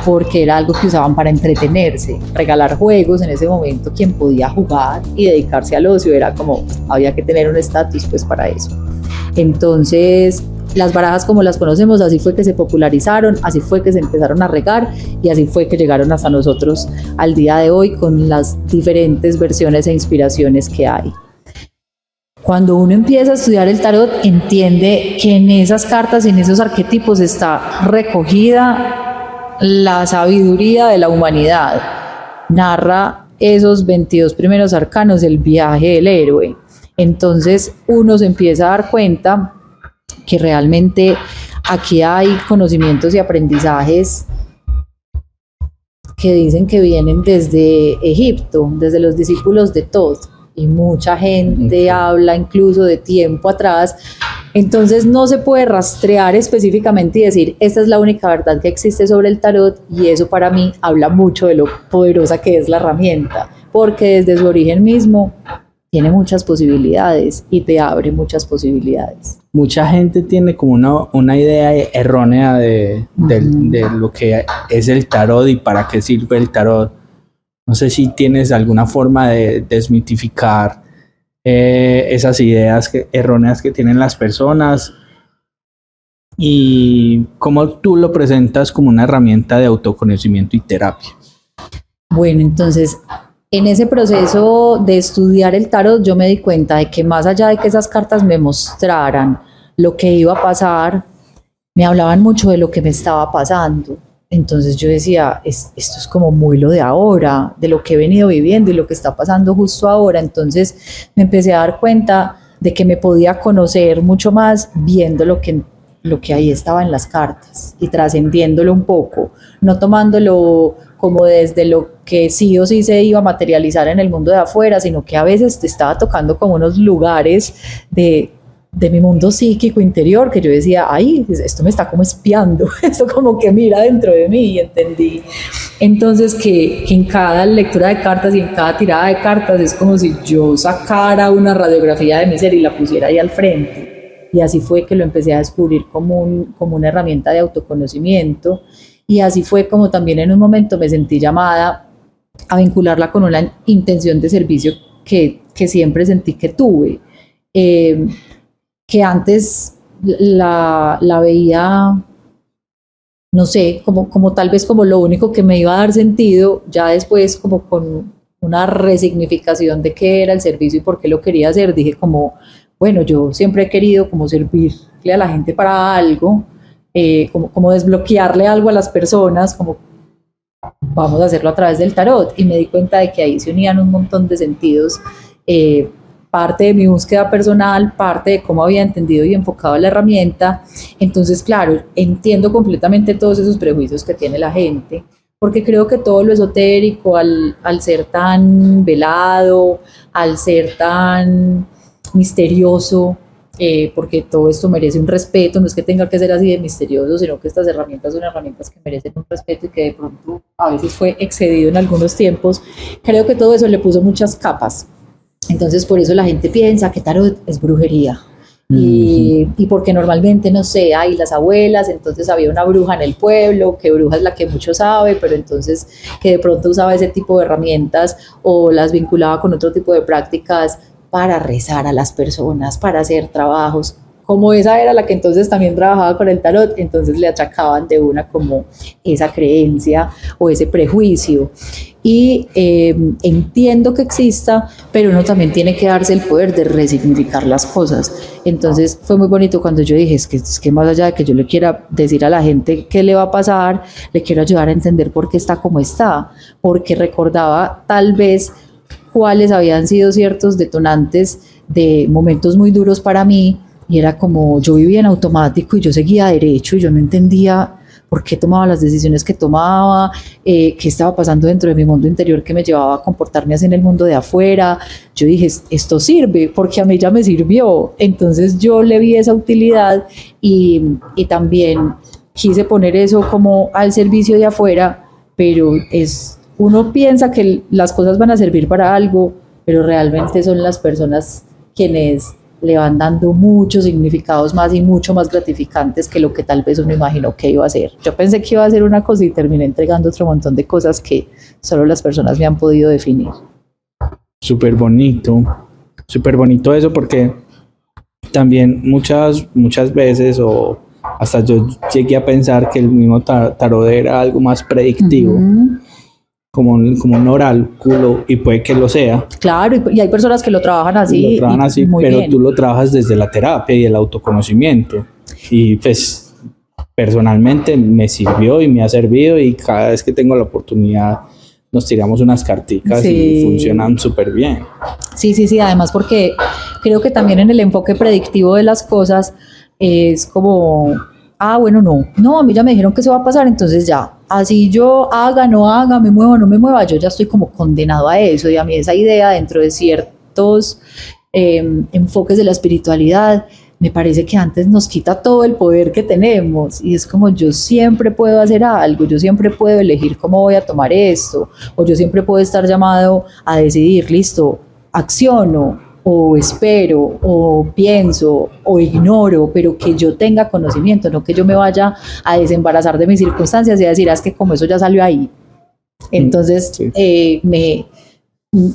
porque era algo que usaban para entretenerse, regalar juegos. En ese momento quien podía jugar y dedicarse al ocio era como, había que tener un estatus pues para eso. Entonces las barajas como las conocemos, así fue que se popularizaron, así fue que se empezaron a regar y así fue que llegaron hasta nosotros al día de hoy con las diferentes versiones e inspiraciones que hay. Cuando uno empieza a estudiar el tarot, entiende que en esas cartas y en esos arquetipos está recogida la sabiduría de la humanidad. Narra esos 22 primeros arcanos, el viaje del héroe. Entonces uno se empieza a dar cuenta que realmente aquí hay conocimientos y aprendizajes que dicen que vienen desde Egipto, desde los discípulos de Thoth. Y mucha gente habla incluso de tiempo atrás. Entonces no se puede rastrear específicamente y decir esta es la única verdad que existe sobre el tarot, y eso para mí habla mucho de lo poderosa que es la herramienta, porque desde su origen mismo tiene muchas posibilidades y te abre muchas posibilidades. Mucha gente tiene como una idea errónea de lo que es el tarot y para qué sirve el tarot. No sé si tienes alguna forma de desmitificar esas ideas erróneas que tienen las personas y cómo tú lo presentas como una herramienta de autoconocimiento y terapia. Bueno, entonces, en ese proceso de estudiar el tarot, yo me di cuenta de que más allá de que esas cartas me mostraran lo que iba a pasar, me hablaban mucho de lo que me estaba pasando. Entonces yo decía, esto es como muy lo de ahora, de lo que he venido viviendo y lo que está pasando justo ahora. Entonces me empecé a dar cuenta de que me podía conocer mucho más viendo lo que ahí estaba en las cartas y trascendiéndolo un poco, no tomándolo como desde lo que sí o sí se iba a materializar en el mundo de afuera, sino que a veces te estaba tocando como unos lugares de mi mundo psíquico interior que yo decía, ay, esto me está como espiando, esto como que mira dentro de mí, y entendí entonces que en cada lectura de cartas y en cada tirada de cartas es como si yo sacara una radiografía de mi ser y la pusiera ahí al frente, y así fue que lo empecé a descubrir como una herramienta de autoconocimiento, y así fue como también en un momento me sentí llamada a vincularla con una intención de servicio que siempre sentí que tuve, que antes la veía, no sé, como tal vez como lo único que me iba a dar sentido, ya después como con una resignificación de qué era el servicio y por qué lo quería hacer, dije como, bueno, yo siempre he querido como servirle a la gente para algo, como desbloquearle algo a las personas, como vamos a hacerlo a través del tarot, y me di cuenta de que ahí se unían un montón de sentidos, parte de mi búsqueda personal, parte de cómo había entendido y enfocado la herramienta. Entonces, claro, entiendo completamente todos esos prejuicios que tiene la gente, porque creo que todo lo esotérico, al ser tan velado, al ser tan misterioso, porque todo esto merece un respeto, no es que tenga que ser así de misterioso, sino que estas herramientas son herramientas que merecen un respeto y que de pronto a veces fue excedido en algunos tiempos. Creo que todo eso le puso muchas capas. Entonces por eso la gente piensa que tarot es brujería Y porque normalmente, no sé, hay las abuelas, entonces había una bruja en el pueblo, que bruja es la que mucho sabe, pero entonces que de pronto usaba ese tipo de herramientas o las vinculaba con otro tipo de prácticas para rezar a las personas, para hacer trabajos. Como esa era la que entonces también trabajaba con el tarot, entonces le achacaban de una como esa creencia o ese prejuicio. Y entiendo que exista, pero uno también tiene que darse el poder de resignificar las cosas. Entonces fue muy bonito cuando yo dije, es que más allá de que yo le quiera decir a la gente qué le va a pasar, le quiero ayudar a entender por qué está como está, porque recordaba tal vez cuáles habían sido ciertos detonantes de momentos muy duros para mí, y era como yo vivía en automático y yo seguía derecho y yo no entendía por qué tomaba las decisiones que tomaba, qué estaba pasando dentro de mi mundo interior que me llevaba a comportarme así en el mundo de afuera. Yo dije, esto sirve, porque a mí ya me sirvió. Entonces yo le vi esa utilidad y también quise poner eso como al servicio de afuera, pero uno piensa que las cosas van a servir para algo, pero realmente son las personas quienes le van dando muchos significados más y mucho más gratificantes que lo que tal vez uno imaginó que iba a ser. Yo pensé que iba a ser una cosa y terminé entregando otro montón de cosas que solo las personas me han podido definir. Súper bonito eso, porque también muchas veces, o hasta yo llegué a pensar que el mismo tarot era algo más predictivo. Como un oráculo, y puede que lo sea. Claro, y hay personas que lo trabajan así. Pero bien. Tú lo trabajas desde la terapia y el autoconocimiento. Y pues personalmente me sirvió y me ha servido, y cada vez que tengo la oportunidad nos tiramos unas carticas y funcionan súper bien. Sí, además porque creo que también en el enfoque predictivo de las cosas es como, bueno, no, a mí ya me dijeron que eso va a pasar, entonces ya, así yo haga, no haga, me mueva, no me mueva, yo ya estoy como condenado a eso. Y a mí esa idea dentro de ciertos enfoques de la espiritualidad me parece que antes nos quita todo el poder que tenemos, y es como yo siempre puedo hacer algo, yo siempre puedo elegir cómo voy a tomar esto, o yo siempre puedo estar llamado a decidir, listo, acciono, o espero, o pienso, o ignoro, pero que yo tenga conocimiento, no que yo me vaya a desembarazar de mis circunstancias y a decir, es que como eso ya salió ahí. Entonces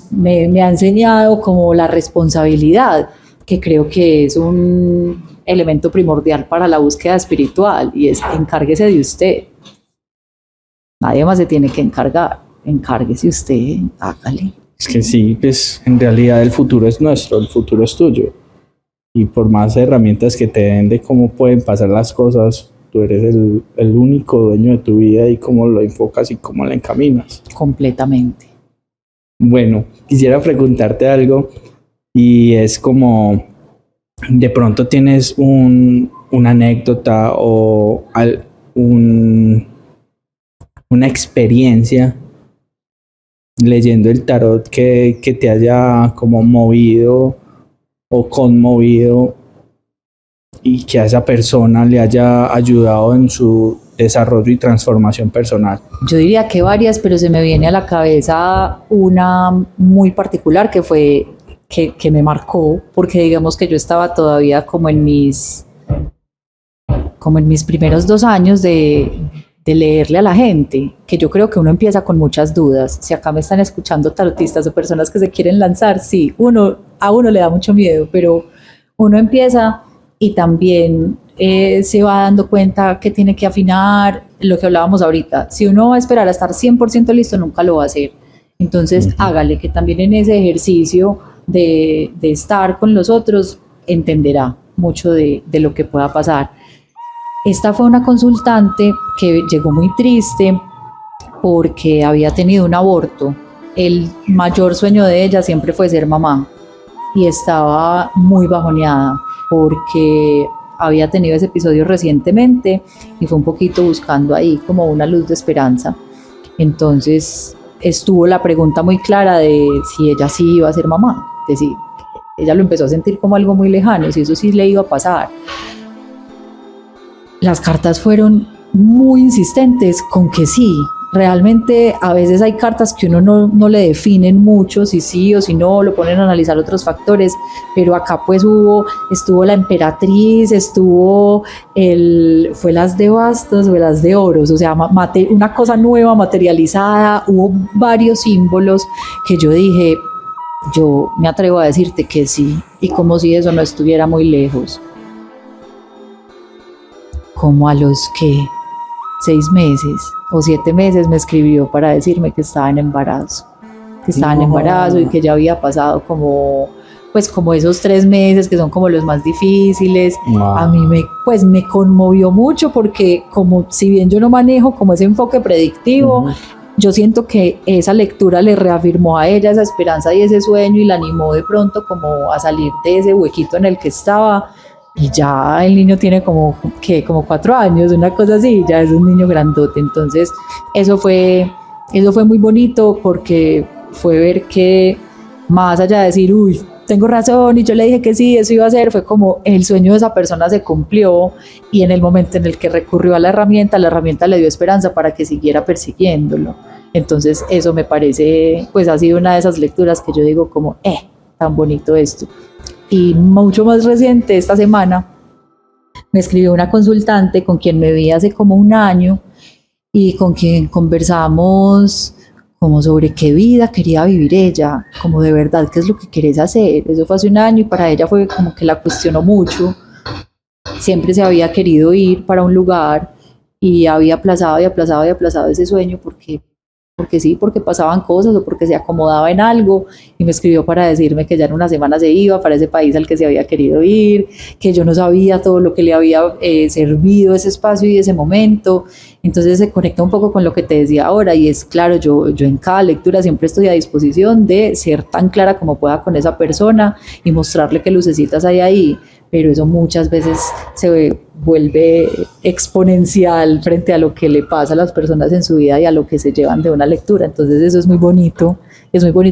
me ha enseñado como la responsabilidad, que creo que es un elemento primordial para la búsqueda espiritual, y es: encárguese de usted. Nadie más se tiene que encargar, encárguese usted, hágale. Es que sí, pues en realidad el futuro es nuestro, el futuro es tuyo. Y por más herramientas que te den de cómo pueden pasar las cosas, tú eres el único dueño de tu vida y cómo lo enfocas y cómo la encaminas. Completamente. Bueno, quisiera preguntarte algo, y es como, de pronto tienes una anécdota o una experiencia leyendo el tarot que te haya como movido o conmovido, y que a esa persona le haya ayudado en su desarrollo y transformación personal. Yo diría que varias, pero se me viene a la cabeza una muy particular que fue que me marcó, porque digamos que yo estaba todavía como en mis primeros 2 años de leerle a la gente, que yo creo que uno empieza con muchas dudas. Si acá me están escuchando tarotistas o personas que se quieren lanzar, sí, a uno le da mucho miedo, pero uno empieza y también se va dando cuenta que tiene que afinar, lo que hablábamos ahorita. Si uno va a esperar a estar 100% listo, nunca lo va a hacer. Entonces hágale, que también en ese ejercicio de estar con los otros entenderá mucho de lo que pueda pasar. Esta fue una consultante que llegó muy triste porque había tenido un aborto. El mayor sueño de ella siempre fue ser mamá, y estaba muy bajoneada porque había tenido ese episodio recientemente y fue un poquito buscando ahí como una luz de esperanza. Entonces estuvo la pregunta muy clara de si ella sí iba a ser mamá, es decir, ella lo empezó a sentir como algo muy lejano, si eso sí le iba a pasar. Las cartas fueron muy insistentes con que sí, realmente a veces hay cartas que uno no le definen mucho, si sí o si no, lo ponen a analizar otros factores, pero acá pues estuvo la emperatriz, fue las de bastos, fue las de oros, o sea, una cosa nueva materializada, hubo varios símbolos que yo dije, yo me atrevo a decirte que sí, y como si eso no estuviera muy lejos. Como a los que 6 meses o 7 meses me escribió para decirme que estaba en embarazo, y que ya había pasado como esos 3 meses que son como los más difíciles. Wow. A mí me conmovió mucho porque como si bien yo no manejo como ese enfoque predictivo, yo siento que esa lectura le reafirmó a ella esa esperanza y ese sueño y la animó de pronto como a salir de ese huequito en el que estaba. Y ya el niño tiene como 4 años, una cosa así, ya es un niño grandote. Entonces eso fue muy bonito porque fue ver que más allá de decir, uy, tengo razón y yo le dije que sí, eso iba a ser, fue como el sueño de esa persona se cumplió y en el momento en el que recurrió a la herramienta le dio esperanza para que siguiera persiguiéndolo. Entonces eso me parece, pues ha sido una de esas lecturas que yo digo como, tan bonito esto. Y mucho más reciente, esta semana, me escribió una consultante con quien me vi hace como 1 año y con quien conversamos como sobre qué vida quería vivir ella, como de verdad qué es lo que querés hacer. Eso fue hace 1 año y para ella fue como que la cuestionó mucho. Siempre se había querido ir para un lugar y había aplazado ese sueño porque pasaban cosas o porque se acomodaba en algo, y me escribió para decirme que ya en 1 semana se iba para ese país al que se había querido ir, que yo no sabía todo lo que le había servido ese espacio y ese momento. Entonces se conecta un poco con lo que te decía ahora, y es claro, yo en cada lectura siempre estoy a disposición de ser tan clara como pueda con esa persona y mostrarle qué lucecitas hay ahí, pero eso muchas veces se vuelve exponencial frente a lo que le pasa a las personas en su vida y a lo que se llevan de una lectura. Entonces eso es muy bonito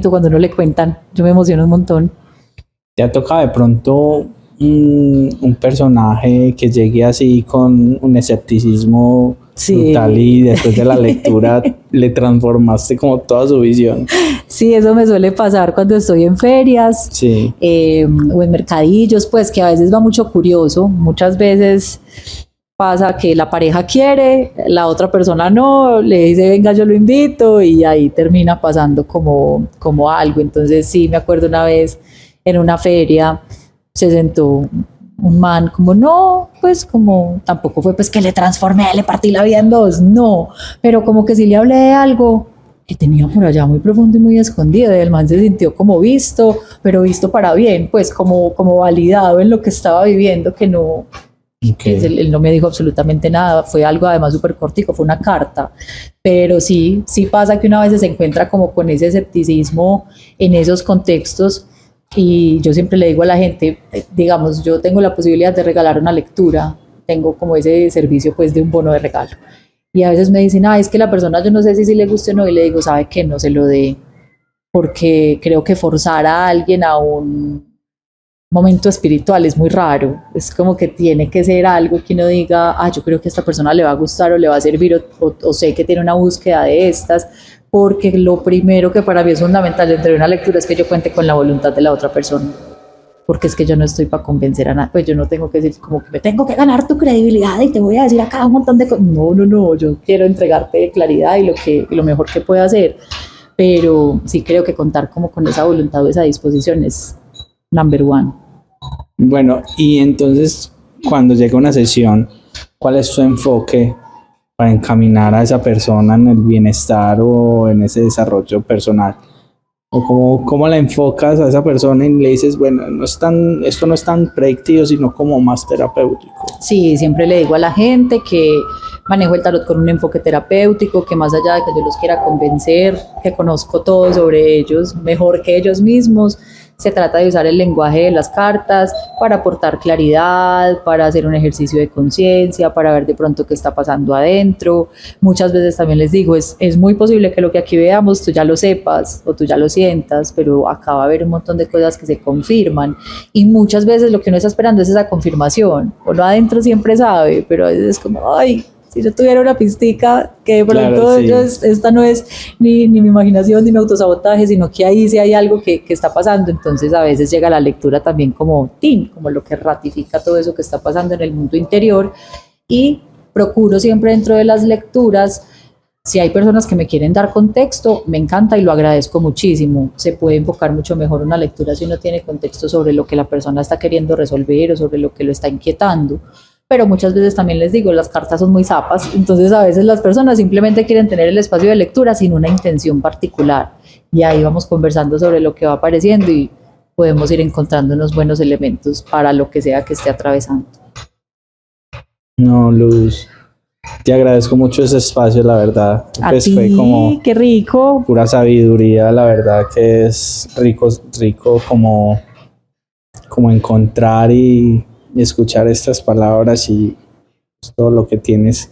cuando uno le cuentan, yo me emociono un montón. ¿Te ha tocado de pronto un personaje que llegue así con un escepticismo brutal y después de la lectura le transformaste como toda su visión? Sí, eso me suele pasar cuando estoy en ferias, sí. O en mercadillos, pues que a veces va mucho curioso. Muchas veces pasa que la pareja quiere, la otra persona no, le dice venga yo lo invito y ahí termina pasando como algo. Entonces sí, me acuerdo una vez en una feria se sentó un man como no, pues como tampoco fue pues que le transformé, le partí la vida en 2, no, pero como que sí le hablé de algo que tenía por allá muy profundo y muy escondido, y el man se sintió como visto, pero visto para bien, pues como validado en lo que estaba viviendo, que no, okay. Él no me dijo absolutamente nada, fue algo además súper cortico, fue una carta, pero sí pasa que una vez se encuentra como con ese escepticismo en esos contextos. Y yo siempre le digo a la gente, digamos, yo tengo la posibilidad de regalar una lectura, tengo como ese servicio pues de un bono de regalo. Y a veces me dicen, es que la persona yo no sé si le guste o no, y le digo, ¿sabe qué? No se lo dé, porque creo que forzar a alguien a un momento espiritual es muy raro. Es como que tiene que ser algo que uno diga, yo creo que a esta persona le va a gustar o le va a servir, o sé que tiene una búsqueda de estas, porque lo primero que para mí es fundamental dentro de una lectura es que yo cuente con la voluntad de la otra persona, porque es que yo no estoy para convencer a nadie, pues yo no tengo que decir como que me tengo que ganar tu credibilidad y te voy a decir acá un montón de cosas, no, yo quiero entregarte claridad y lo mejor que pueda hacer, pero sí creo que contar como con esa voluntad o esa disposición es number one. Bueno, y entonces cuando llega una sesión, ¿cuál es su enfoque para encaminar a esa persona en el bienestar o en ese desarrollo personal? ¿O cómo la enfocas a esa persona y le dices, bueno, esto no es tan predictivo, sino como más terapéutico? Sí, siempre le digo a la gente que manejo el tarot con un enfoque terapéutico, que más allá de que yo los quiera convencer, que conozco todo sobre ellos, mejor que ellos mismos, se trata de usar el lenguaje de las cartas para aportar claridad, para hacer un ejercicio de conciencia, para ver de pronto qué está pasando adentro. Muchas veces también les digo, es muy posible que lo que aquí veamos tú ya lo sepas o tú ya lo sientas, pero acá va a haber un montón de cosas que se confirman, y muchas veces lo que uno está esperando es esa confirmación. Uno adentro siempre sabe, pero a veces es como, Si yo tuviera una pistica que de pronto Claro, sí. esta no es ni mi imaginación ni mi autosabotaje, sino que ahí sí hay algo que está pasando. Entonces a veces llega la lectura también como como lo que ratifica todo eso que está pasando en el mundo interior, y procuro siempre dentro de las lecturas, si hay personas que me quieren dar contexto, me encanta y lo agradezco muchísimo. Se puede enfocar mucho mejor una lectura si uno tiene contexto sobre lo que la persona está queriendo resolver o sobre lo que lo está inquietando. Pero muchas veces también les digo, las cartas son muy zapas, entonces a veces las personas simplemente quieren tener el espacio de lectura sin una intención particular, y ahí vamos conversando sobre lo que va apareciendo y podemos ir encontrando unos buenos elementos para lo que sea que esté atravesando. No, Luz, te agradezco mucho ese espacio, la verdad. A Pues ti, fue como qué rico. pura sabiduría, la verdad que es rico como encontrar y escuchar estas palabras y pues, todo lo que tienes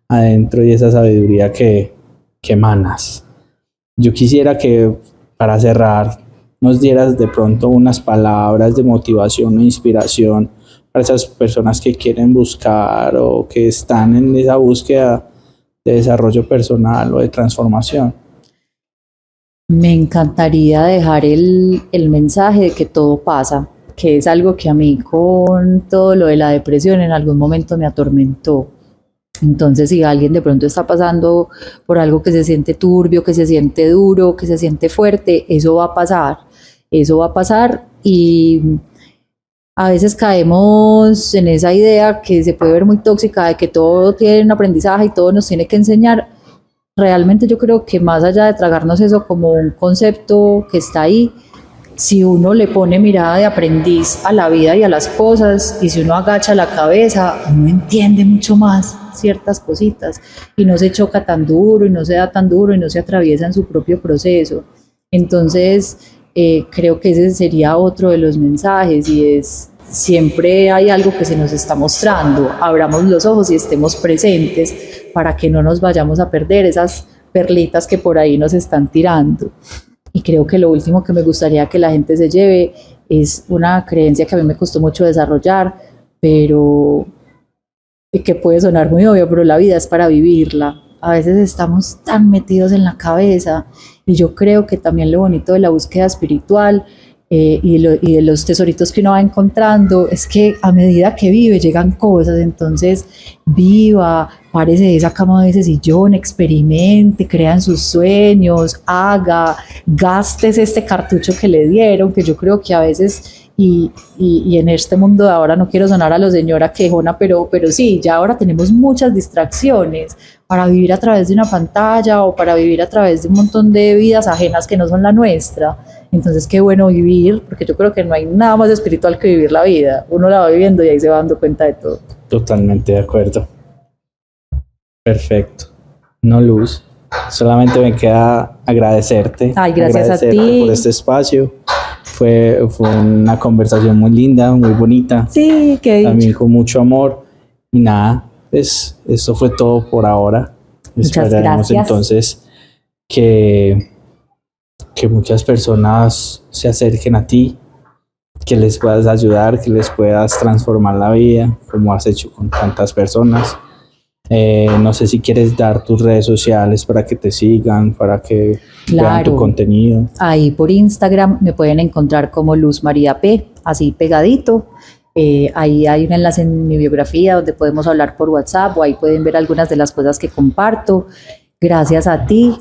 adentro y esa sabiduría que emanas. Yo quisiera que para cerrar nos dieras de pronto unas palabras de motivación o inspiración para esas personas que quieren buscar o que están en esa búsqueda de desarrollo personal o de transformación. Me encantaría dejar el mensaje de que todo pasa, que es algo que a mí con todo lo de la depresión en algún momento me atormentó. Entonces, si alguien de pronto está pasando por algo que se siente turbio, que se siente duro, que se siente fuerte, eso va a pasar, y a veces caemos en esa idea que se puede ver muy tóxica de que todo tiene un aprendizaje y todo nos tiene que enseñar. Realmente yo creo que más allá de tragarnos eso como un concepto que está ahí, si uno le pone mirada de aprendiz a la vida y a las cosas, y si uno agacha la cabeza, uno entiende mucho más ciertas cositas y no se choca tan duro y no se da tan duro y no se atraviesa en su propio proceso. Entonces, creo que ese sería otro de los mensajes, y es: siempre hay algo que se nos está mostrando, abramos los ojos y estemos presentes para que no nos vayamos a perder esas perlitas que por ahí nos están tirando. Y creo que lo último que me gustaría que la gente se lleve es una creencia que a mí me costó mucho desarrollar, pero que puede sonar muy obvio, pero la vida es para vivirla. A veces estamos tan metidos en la cabeza, y yo creo que también lo bonito de la búsqueda espiritual y de los tesoritos que uno va encontrando es que a medida que vive llegan cosas. Entonces viva, párese de esa cama, de ese sillón, experimente, crea en sus sueños, haga, gastes este cartucho que le dieron, que yo creo que a veces, y en este mundo de ahora, no quiero sonar a lo señora quejona, pero sí, ya ahora tenemos muchas distracciones para vivir a través de una pantalla o para vivir a través de un montón de vidas ajenas que no son la nuestra. Entonces qué bueno vivir, porque yo creo que no hay nada más espiritual que vivir la vida. Uno la va viviendo y ahí se va dando cuenta de todo. Totalmente de acuerdo. Perfecto. No, Luz, solamente me queda agradecerte. Ay, gracias a ti por este espacio. Fue una conversación muy linda, muy bonita. Sí, qué dicho. También con mucho amor. Y nada, pues eso fue todo por ahora. Muchas Esperaremos gracias. Entonces que muchas personas se acerquen a ti, que les puedas ayudar, que les puedas transformar la vida, como has hecho con tantas personas. No sé si quieres dar tus redes sociales para que te sigan, para que vean tu contenido. Ahí por Instagram me pueden encontrar como Luz María P, así pegadito. Ahí hay un enlace en mi biografía donde podemos hablar por WhatsApp, o ahí pueden ver algunas de las cosas que comparto. Gracias a ti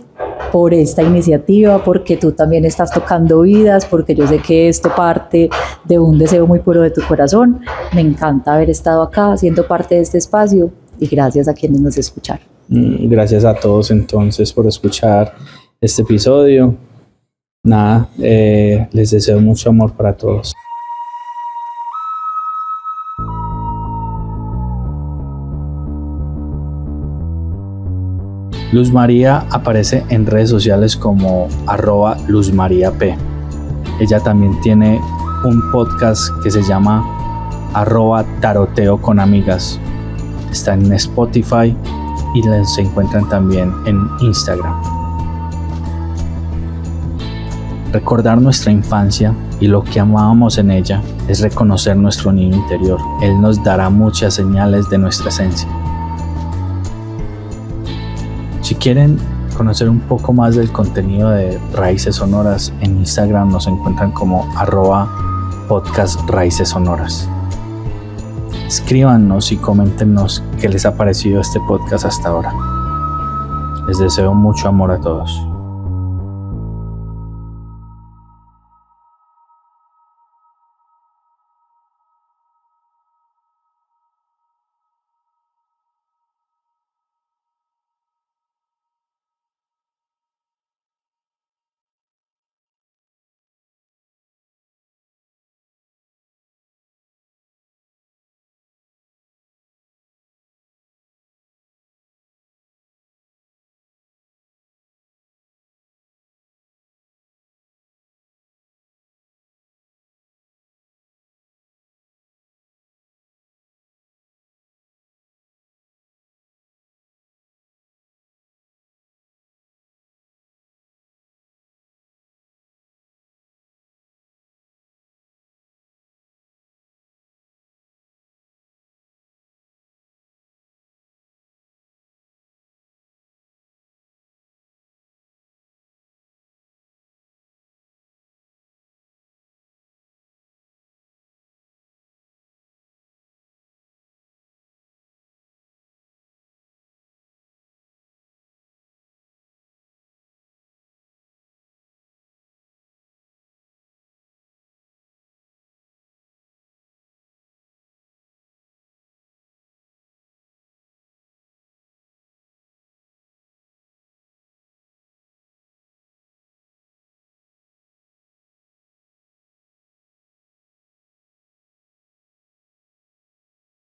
por esta iniciativa, porque tú también estás tocando vidas, porque yo sé que esto parte de un deseo muy puro de tu corazón. Me encanta haber estado acá, siendo parte de este espacio, y gracias a quienes nos escucharon. Gracias a todos entonces por escuchar este episodio. Nada, les deseo mucho amor para todos. Luz María aparece en redes sociales como @LuzMariaP. Ella también tiene un podcast que se llama @Taroteo con Amigas. Está en Spotify y se encuentran también en Instagram. Recordar nuestra infancia y lo que amábamos en ella es reconocer nuestro niño interior. Él nos dará muchas señales de nuestra esencia. Si quieren conocer un poco más del contenido de Raíces Sonoras, en Instagram nos encuentran como @podcast Raíces Sonoras. Escríbanos y coméntenos qué les ha parecido este podcast hasta ahora. Les deseo mucho amor a todos.